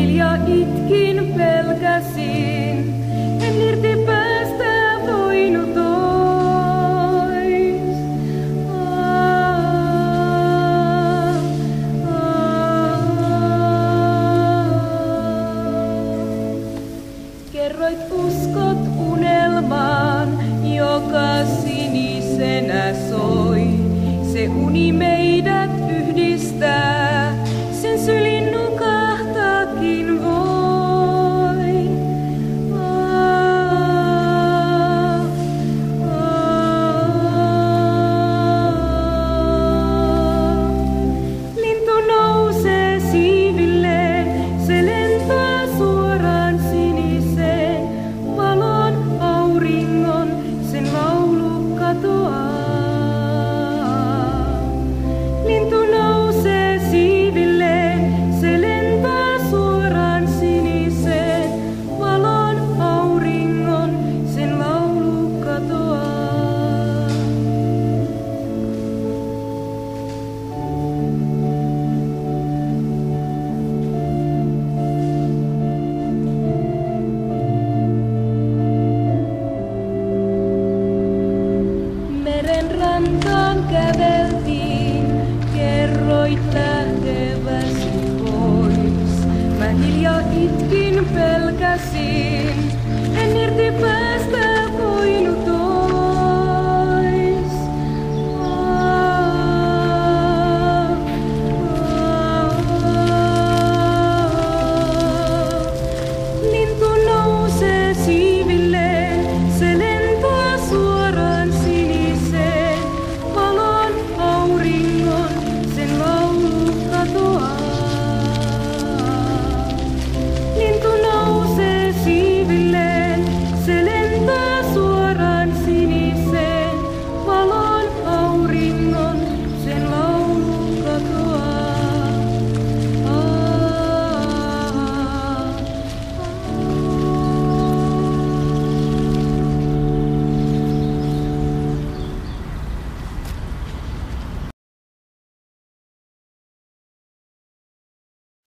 hiljaa itkin pelkäsin, en irti päästä voinut ois. Kerroit uskot unelmaan, joka sinisenä soi. Se uni meidät yhdistää, sen syliin nukahtaakin voi. Lintu nousee siivilleen, se lentää suoraan siniseen. Valon auringon, sen laulu katoaa. Lintu nousee siivilleen, se lentää suoraan siniseen. Valon auringon, sen laulu katoaa. Meren rantaan käveltiin, kerroit lähteväsi pois. Mä hiljaa itkin pelkäsin, en irti päästä.